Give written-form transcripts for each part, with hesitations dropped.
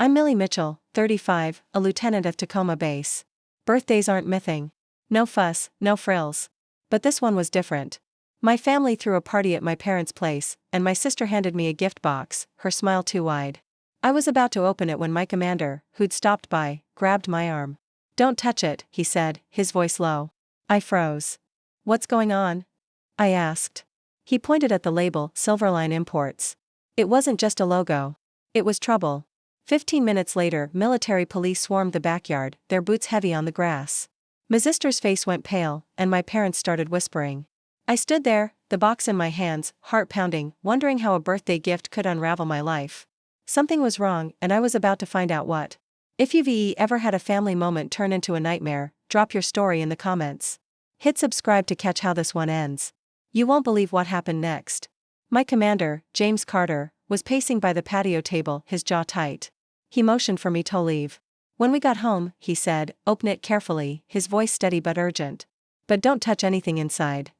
I'm Millie Mitchell, 35, a lieutenant at Tacoma Base. Birthdays aren't mything. No fuss, no frills. But this one was different. My family threw a party at my parents' place, and my sister handed me a gift box, her smile too wide. I was about to open it when my commander, who'd stopped by, grabbed my arm. "Don't touch it," he said, his voice low. I froze. "What's going on?" I asked. He pointed at the label, Silverline Imports. It wasn't just a logo. It was trouble. 15 minutes later, military police swarmed the backyard, their boots heavy on the grass. My sister's face went pale, and my parents started whispering. I stood there, the box in my hands, heart pounding, wondering how a birthday gift could unravel my life. Something was wrong, and I was about to find out what. If you've ever had a family moment turn into a nightmare, drop your story in the comments. Hit subscribe to catch how this one ends. You won't believe what happened next. My commander, James Carter, was pacing by the patio table, his jaw tight. He motioned for me to leave. "When we got home," he said, "open it carefully," his voice steady but urgent. "But don't touch anything inside."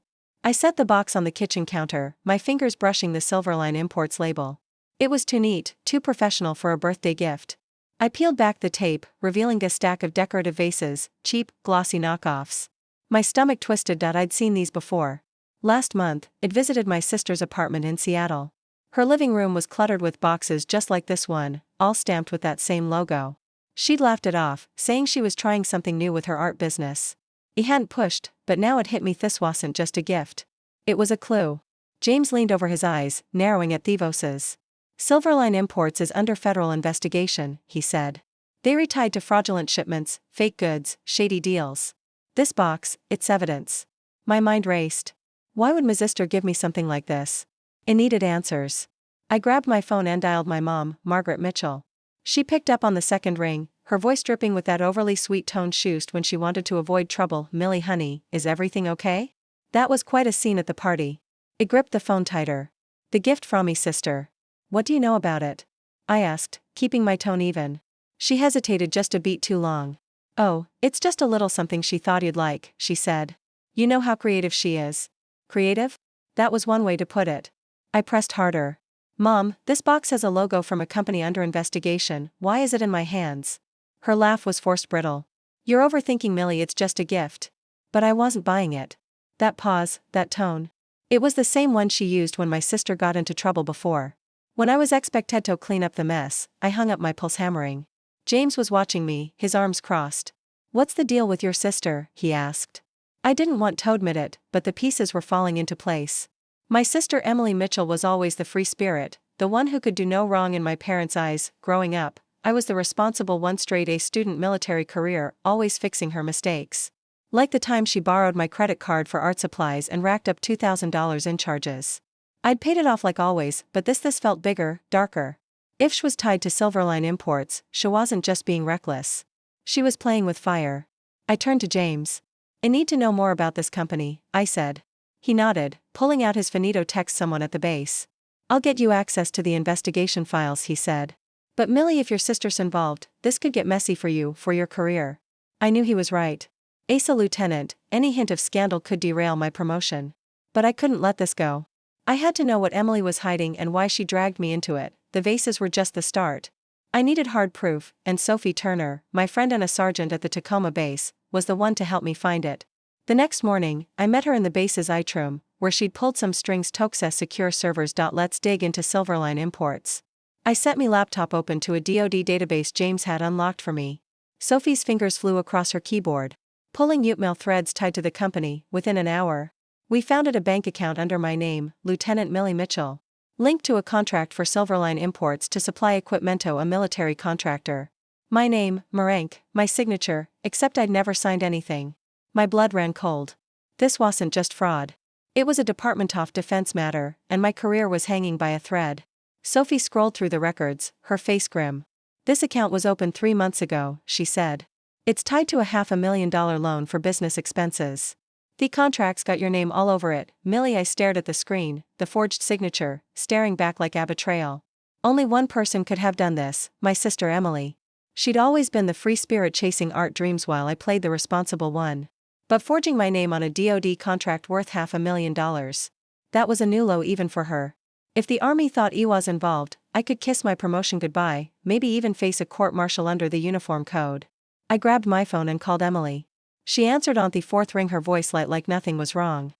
I set the box on the kitchen counter, my fingers brushing the Silverline Imports label. It was too neat, too professional for a birthday gift. I peeled back the tape, revealing a stack of decorative vases, cheap, glossy knockoffs. My stomach twisted. I'd seen these before. Last month, I'd visited my sister's apartment in Seattle. Her living room was cluttered with boxes just like this one, all stamped with that same logo. She'd laughed it off, saying she was trying something new with her art business. He hadn't pushed, but now it hit me, this wasn't just a gift. It was a clue. James leaned over, his eyes narrowing at Thevos's. "Silverline Imports is under federal investigation," he said. "They're tied to fraudulent shipments, fake goods, shady deals. This box, it's evidence." My mind raced. Why would my sister give me something like this? I needed answers. I grabbed my phone and dialed my mom, Margaret Mitchell. She picked up on the second ring, her voice dripping with that overly sweet tone she used when she wanted to avoid trouble. "Millie honey, is everything okay?" That was quite a scene at the party. I gripped the phone tighter. "The gift from me sister. What do you know about it?" I asked, keeping my tone even. She hesitated just a beat too long. "Oh, it's just a little something she thought you'd like," she said. "You know how creative she is." Creative? That was one way to put it. I pressed harder. "Mom, this box has a logo from a company under investigation. Why is it in my hands?" Her laugh was forced brittle. "You're overthinking, Millie, it's just a gift." But I wasn't buying it. That pause, that tone. It was the same one she used when my sister got into trouble before. When I was expected to clean up the mess, I hung up, my pulse hammering. James was watching me, his arms crossed. "What's the deal with your sister?" he asked. I didn't want to admit it, but the pieces were falling into place. My sister Emily Mitchell was always the free spirit, the one who could do no wrong in my parents' eyes. Growing up, I was the responsible one, straight A student, military career, always fixing her mistakes. Like the time she borrowed my credit card for art supplies and racked up $2,000 in charges. I'd paid it off like always, but this felt bigger, darker. If she was tied to Silverline Imports, she wasn't just being reckless. She was playing with fire. I turned to James. "I need to know more about this company," I said. He nodded, pulling out his finito text someone at the base. "I'll get you access to the investigation files," he said. "But Millie, if your sister's involved, this could get messy for you, for your career." I knew he was right. As a lieutenant, any hint of scandal could derail my promotion. But I couldn't let this go. I had to know what Emily was hiding and why she dragged me into it. The vases were just the start. I needed hard proof, and Sophie Turner, my friend and a sergeant at the Tacoma base, was the one to help me find it. The next morning, I met her in the base's atrium, where she'd pulled some strings to access secure servers. "Let's dig into Silverline Imports." I set my laptop open to a DoD database James had unlocked for me. Sophie's fingers flew across her keyboard, pulling email threads tied to the company. Within an hour, we founded a bank account under my name, Lieutenant Millie Mitchell, linked to a contract for Silverline Imports to supply Equipmento, a military contractor. My name, Marank, my signature, except I'd never signed anything. My blood ran cold. This wasn't just fraud. It was a Department of Defense matter, and my career was hanging by a thread. Sophie scrolled through the records, her face grim. "This account was opened 3 months ago," she said. "It's tied to a $500,000 loan for business expenses. The contract's got your name all over it." Millie, I stared at the screen, the forged signature, staring back like a betrayal. Only one person could have done this, my sister Emily. She'd always been the free spirit chasing art dreams while I played the responsible one. But forging my name on a DoD contract worth $500,000. That was a new low even for her. If the Army thought I was involved, I could kiss my promotion goodbye, maybe even face a court-martial under the uniform code. I grabbed my phone and called Emily. She answered on the fourth ring, her voice light like nothing was wrong.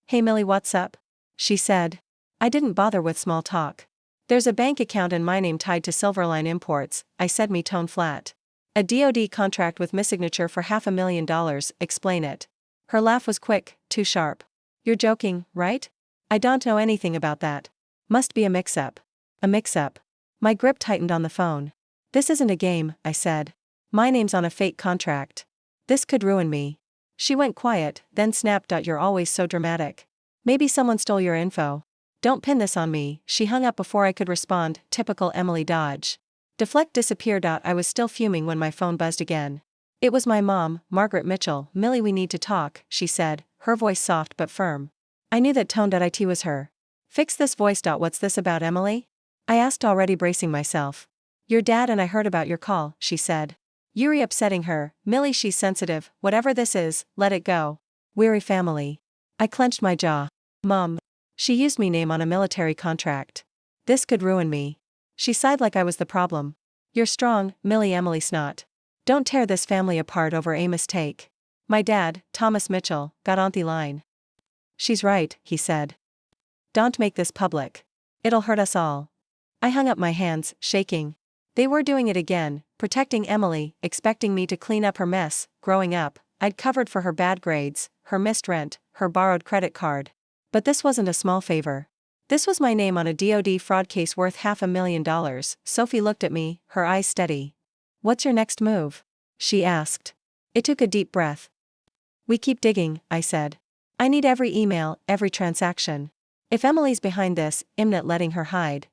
"Hey Millie, what's up?" she said. I didn't bother with small talk. "There's a bank account in my name tied to Silverline Imports," I said, me tone flat. "A DoD contract with missignature for $500,000, explain it." Her laugh was quick, too sharp. "You're joking, right? I don't know anything about that. Must be a mix-up." A mix-up. My grip tightened on the phone. "This isn't a game," I said. "My name's on a fake contract. This could ruin me." She went quiet, then snapped, "You're always so dramatic. Maybe someone stole your info. Don't pin this on me." She hung up before I could respond, typical Emily dodge. Deflect, disappeared. I was still fuming when my phone buzzed again. It was my mom, Margaret Mitchell. "Millie, we need to talk," she said, her voice soft but firm. I knew that tone. It was her. "Fix this voice. What's this about, Emily?" I asked, already bracing myself. "Your dad and I heard about your call," she said. Yuri upsetting her. "Millie, she's sensitive. Whatever this is, let it go." Weary family. I clenched my jaw. "Mom. She used me name on a military contract. This could ruin me." She sighed like I was the problem. "You're strong, Millie." Emily snot. "Don't tear this family apart over a mistake. My dad, Thomas Mitchell, got on the line." "She's right," he said. "Don't make this public. It'll hurt us all." I hung up my hands, shaking. They were doing it again, protecting Emily, expecting me to clean up her mess. Growing up, I'd covered for her bad grades, her missed rent, her borrowed credit card. But this wasn't a small favor. This was my name on a DoD fraud case worth $500,000. Sophie looked at me, her eyes steady. "What's your next move?" she asked. It took a deep breath. "We keep digging," I said. "I need every email, every transaction. If Emily's behind this, I'm not letting her hide."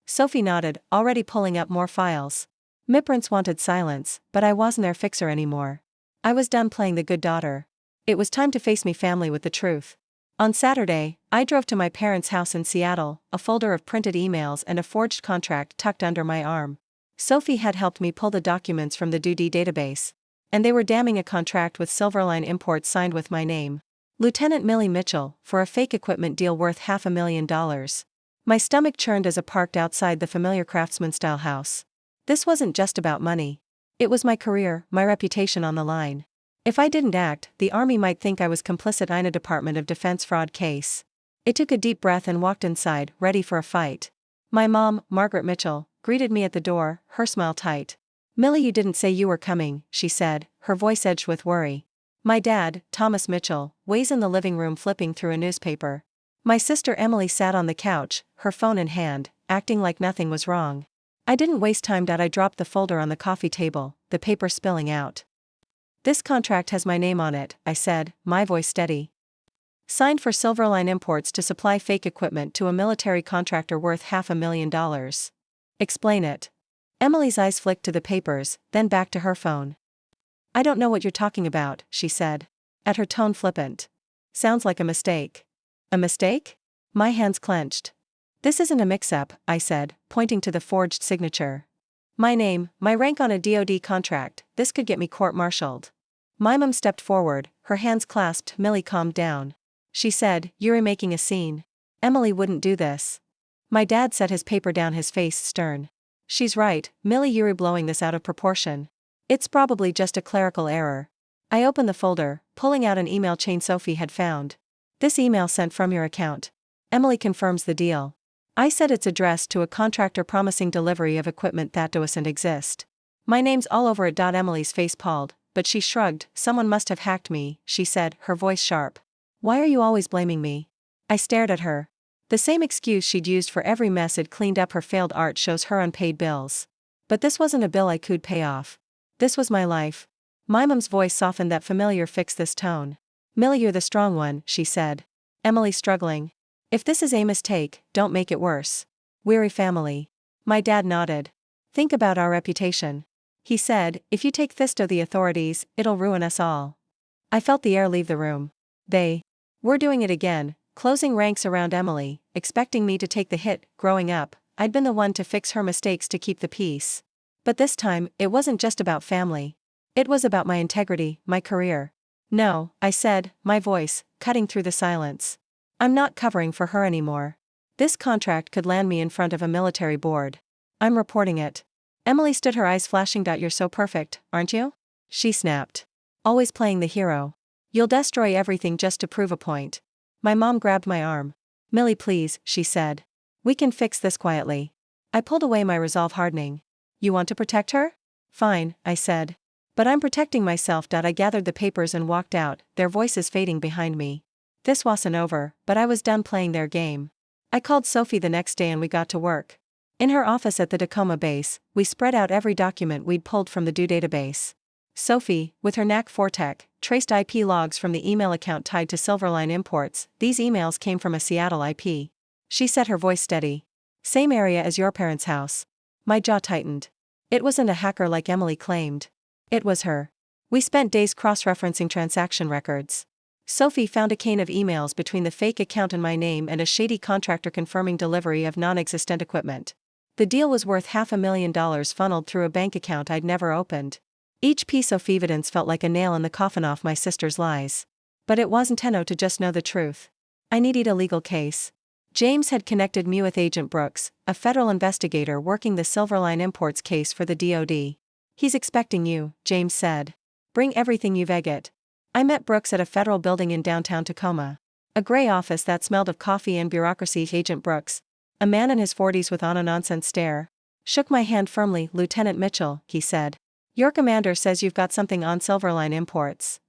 Sophie nodded, already pulling up more files. Miprance wanted silence, but I wasn't their fixer anymore. I was done playing the good daughter. It was time to face me family with the truth. On Saturday, I drove to my parents' house in Seattle, a folder of printed emails and a forged contract tucked under my arm. Sophie had helped me pull the documents from the DoD database. And they were damning a contract with Silverline Imports signed with my name. Lieutenant Millie Mitchell, for a fake equipment deal worth $500,000. My stomach churned as I parked outside the familiar craftsman-style house. This wasn't just about money. It was my career, my reputation on the line. If I didn't act, the Army might think I was complicit in a Department of Defense fraud case. I took a deep breath and walked inside, ready for a fight. My mom, Margaret Mitchell, greeted me at the door, her smile tight. "Millie, you didn't say you were coming," she said, her voice edged with worry. My dad, Thomas Mitchell, was in the living room flipping through a newspaper. My sister Emily sat on the couch, her phone in hand, acting like nothing was wrong. I didn't waste time. I dropped the folder on the coffee table, the paper spilling out. "This contract has my name on it," I said, my voice steady. "Signed for Silverline Imports to supply fake equipment to a military contractor worth $500,000. Explain it." Emily's eyes flicked to the papers, then back to her phone. "I don't know what you're talking about," she said. At her tone flippant. "Sounds like a mistake." "A mistake?" My hands clenched. "This isn't a mix-up," I said, pointing to the forged signature. "My name, my rank on a DoD contract, this could get me court-martialed." My mom stepped forward, her hands clasped. "Millie, calm down," she said, "you're making a scene. Emily wouldn't do this." My dad set his paper down, his face stern. "She's right, Millie, you're blowing this out of proportion. It's probably just a clerical error." I opened the folder, pulling out an email chain Sophie had found. "This email sent from your account. Emily confirms the deal." I said it's addressed to a contractor promising delivery of equipment that doesn't exist. My name's all over it. Emily's face palled, but she shrugged. "Someone must have hacked me," she said, her voice sharp. "Why are you always blaming me?" I stared at her. The same excuse she'd used for every mess I'd cleaned up her failed art shows her unpaid bills. But this wasn't a bill I could pay off. This was my life. My mom's voice softened, that familiar fix this tone. "Millie, you're the strong one," she said. Emily struggling. "If this is a mistake, don't make it worse." Weary family. My dad nodded. "Think about our reputation," he said. "If you take this to the authorities, it'll ruin us all." I felt the air leave the room. They were doing it again, closing ranks around Emily, expecting me to take the hit. Growing up, I'd been the one to fix her mistakes to keep the peace. But this time, it wasn't just about family. It was about my integrity, my career. "No," I said, my voice cutting through the silence. "I'm not covering for her anymore. This contract could land me in front of a military board. I'm reporting it. Emily stood, her eyes flashing. You're so perfect, aren't you? She snapped. Always playing the hero. You'll destroy everything just to prove a point. My mom grabbed my arm. Millie, please, she said. We can fix this quietly. I pulled away, my resolve hardening. You want to protect her? Fine, I said. But I'm protecting myself. I gathered the papers and walked out, their voices fading behind me. This wasn't over, but I was done playing their game. I called Sophie the next day and we got to work. In her office at the Tacoma base, we spread out every document we'd pulled from the DO database. Sophie, with her knack for tech, traced IP logs from the email account tied to Silverline Imports. These emails came from a Seattle IP. She said, her voice steady. Same area as your parents' house. My jaw tightened. It wasn't a hacker like Emily claimed. It was her. We spent days cross-referencing transaction records. Sophie found a chain of emails between the fake account and my name and a shady contractor confirming delivery of non-existent equipment. The deal was worth $500,000 funneled through a bank account I'd never opened. Each piece of evidence felt like a nail in the coffin off my sister's lies. But it wasn't enough to just know the truth. I needed a legal case. James had connected me with Agent Brooks, a federal investigator working the Silverline Imports case for the DoD. He's expecting you, James said. Bring everything you've got. I met Brooks at a federal building in downtown Tacoma. A gray office that smelled of coffee and bureaucracy. Agent Brooks, a man in his 40s with on a nonsense stare, shook my hand firmly. Lieutenant Mitchell, he said. Your commander says you've got something on Silverline Imports.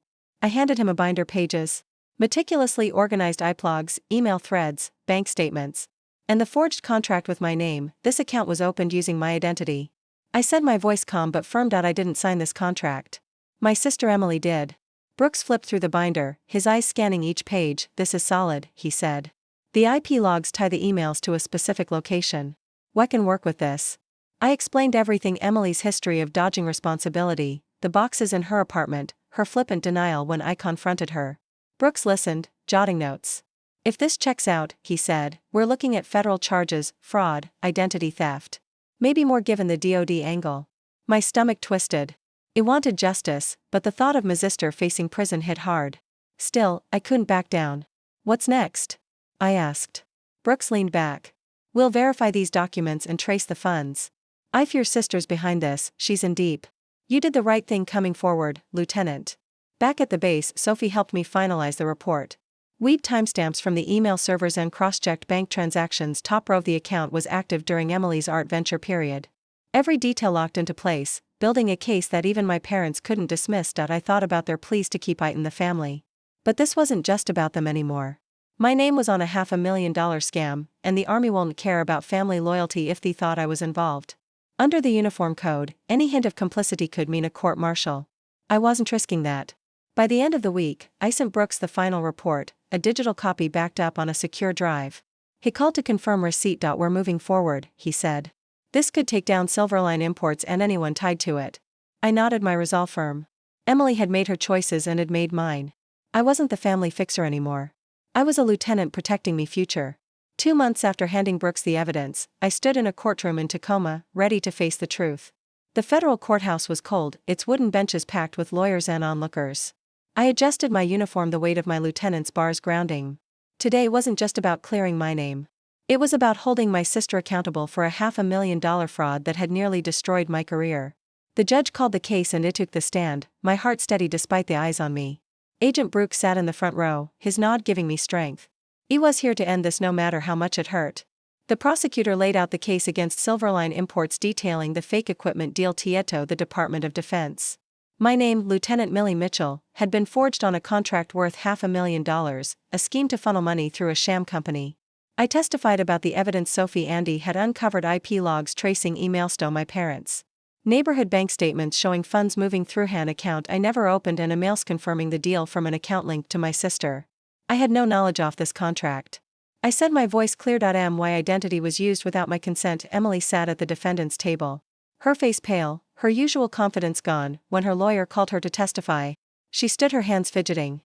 I handed him a binder, pages. Meticulously organized iPlogs, email threads, bank statements, and the forged contract with my name. This account was opened using my identity. I said, my voice calm but firm. I didn't sign this contract. My sister Emily did. Brooks flipped through the binder, his eyes scanning each page. This is solid, he said. The IP logs tie the emails to a specific location. We can work with this. I explained everything: Emily's history of dodging responsibility, the boxes in her apartment, her flippant denial when I confronted her. Brooks listened, jotting notes. If this checks out, he said, we're looking at federal charges, fraud, identity theft. Maybe more given the DoD angle. My stomach twisted. I wanted justice, but the thought of my sister facing prison hit hard. Still, I couldn't back down. What's next? I asked. Brooks leaned back. We'll verify these documents and trace the funds. I fear sister's behind this, she's in deep. You did the right thing coming forward, Lieutenant. Back at the base, Sophie helped me finalize the report. We'd timestamps from the email servers and cross-checked bank transactions. Top row of the account was active during Emily's art venture period. Every detail locked into place, building a case that even my parents couldn't dismiss. I thought about their pleas to keep it in the family. But this wasn't just about them anymore. My name was on a $500,000 scam, and the Army won't care about family loyalty if they thought I was involved. Under the Uniform Code, any hint of complicity could mean a court-martial. I wasn't risking that. By the end of the week, I sent Brooks the final report, a digital copy backed up on a secure drive. He called to confirm receipt. We're moving forward, he said. This could take down Silverline Imports and anyone tied to it. I nodded, my resolve firm. Emily had made her choices and had made mine. I wasn't the family fixer anymore. I was a lieutenant protecting me future. 2 months after handing Brooks the evidence, I stood in a courtroom in Tacoma, ready to face the truth. The federal courthouse was cold, its wooden benches packed with lawyers and onlookers. I adjusted my uniform, the weight of my lieutenant's bars grounding. Today wasn't just about clearing my name. It was about holding my sister accountable for a $500,000 fraud that had nearly destroyed my career. The judge called the case and I took the stand, my heart steady despite the eyes on me. Agent Brooks sat in the front row, his nod giving me strength. He was here to end this no matter how much it hurt. The prosecutor laid out the case against Silverline Imports, detailing the fake equipment deal Tieto, the Department of Defense. My name, Lieutenant Millie Mitchell, had been forged on a contract worth $500,000, a scheme to funnel money through a sham company. I testified about the evidence Sophie Andy had uncovered: IP logs tracing emails to my parents, neighborhood bank statements showing funds moving through an account I never opened, and emails confirming the deal from an account linked to my sister. I had no knowledge of this contract. I said, my voice clear. My identity was used without my consent. Emily sat at the defendant's table. Her face pale, her usual confidence gone. When her lawyer called her to testify, she stood, her hands fidgeting.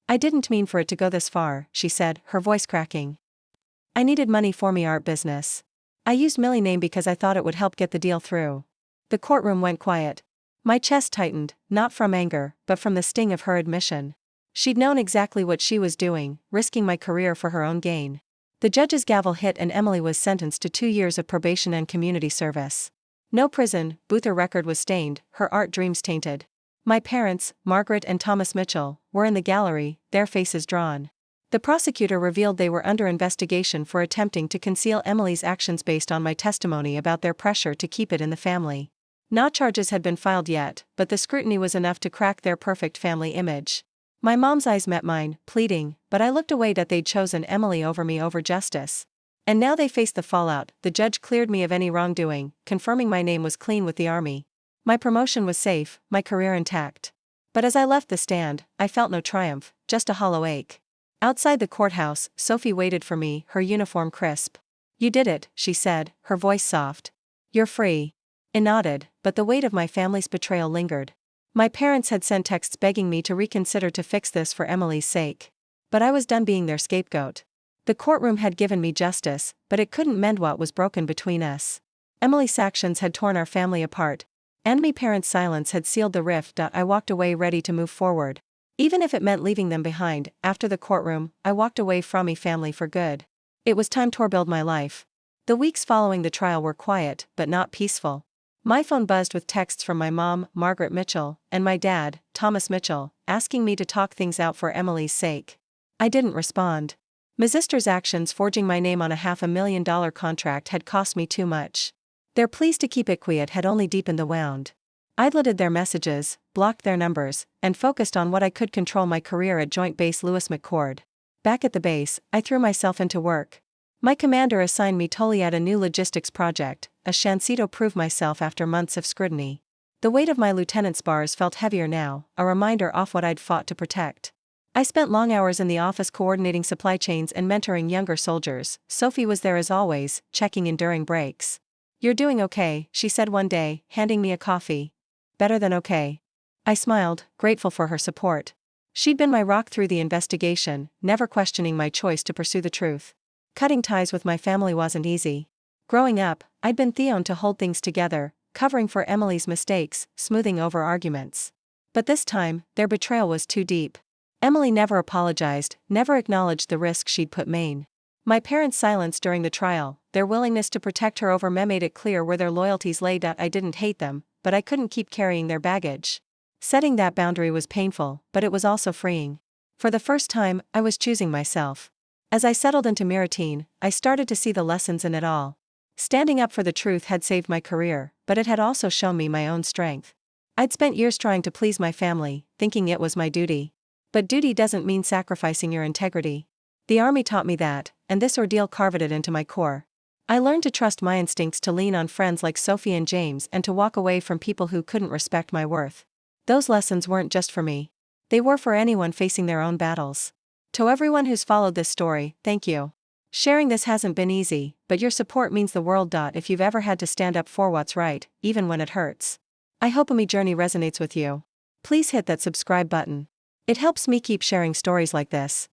I didn't mean for it to go this far, she said, her voice cracking. I needed money for me art business. I used Millie's name because I thought it would help get the deal through. The courtroom went quiet. My chest tightened, not from anger, but from the sting of her admission. She'd known exactly what she was doing, risking my career for her own gain. The judge's gavel hit and Emily was sentenced to 2 years of probation and community service. No prison, booth or record was stained, her art dreams tainted. My parents, Margaret and Thomas Mitchell, were in the gallery, their faces drawn. The prosecutor revealed they were under investigation for attempting to conceal Emily's actions based on my testimony about their pressure to keep it in the family. No charges had been filed yet, but the scrutiny was enough to crack their perfect family image. My mom's eyes met mine, pleading, but I looked away that they'd chosen Emily over me over justice. And now they faced the fallout. The judge cleared me of any wrongdoing, confirming my name was clean with the army. My promotion was safe, my career intact. But as I left the stand, I felt no triumph, just a hollow ache. Outside the courthouse, Sophie waited for me, her uniform crisp. "You did it," she said, her voice soft. "You're free." I nodded, but the weight of my family's betrayal lingered. My parents had sent texts begging me to reconsider to fix this for Emily's sake. But I was done being their scapegoat. The courtroom had given me justice, but it couldn't mend what was broken between us. Emily's actions had torn our family apart, and my parents' silence had sealed the rift. I walked away ready to move forward. Even if it meant leaving them behind. After the courtroom, I walked away from my family for good. It was time to rebuild my life. The weeks following the trial were quiet, but not peaceful. My phone buzzed with texts from my mom, Margaret Mitchell, and my dad, Thomas Mitchell, asking me to talk things out for Emily's sake. I didn't respond. My sister's actions forging my name on a $500,000 contract had cost me too much. Their pleas to keep it quiet had only deepened the wound. I deleted their messages, blocked their numbers, and focused on what I could control: my career at Joint Base Lewis McChord. Back at the base, I threw myself into work. My commander assigned me totally at a new logistics project, a chance to prove myself after months of scrutiny. The weight of my lieutenant's bars felt heavier now, a reminder of what I'd fought to protect. I spent long hours in the office coordinating supply chains and mentoring younger soldiers. Sophie was there as always, checking in during breaks. "You're doing okay," she said one day, handing me a coffee. "Better than okay." I smiled, grateful for her support. She'd been my rock through the investigation, never questioning my choice to pursue the truth. Cutting ties with my family wasn't easy. Growing up, I'd been Theon to hold things together, covering for Emily's mistakes, smoothing over arguments. But this time, their betrayal was too deep. Emily never apologized, never acknowledged the risk she'd put Maine. My parents' silence during the trial, their willingness to protect her over me made it clear where their loyalties lay. I didn't hate them, but I couldn't keep carrying their baggage. Setting that boundary was painful, but it was also freeing. For the first time, I was choosing myself. As I settled into my routine, I started to see the lessons in it all. Standing up for the truth had saved my career, but it had also shown me my own strength. I'd spent years trying to please my family, thinking it was my duty. But duty doesn't mean sacrificing your integrity. The army taught me that, and this ordeal carved it into my core. I learned to trust my instincts, to lean on friends like Sophie and James, and to walk away from people who couldn't respect my worth. Those lessons weren't just for me. They were for anyone facing their own battles. To everyone who's followed this story, thank you. Sharing this hasn't been easy, but your support means the world. If you've ever had to stand up for what's right, even when it hurts, I hope my journey resonates with you. Please hit that subscribe button. It helps me keep sharing stories like this.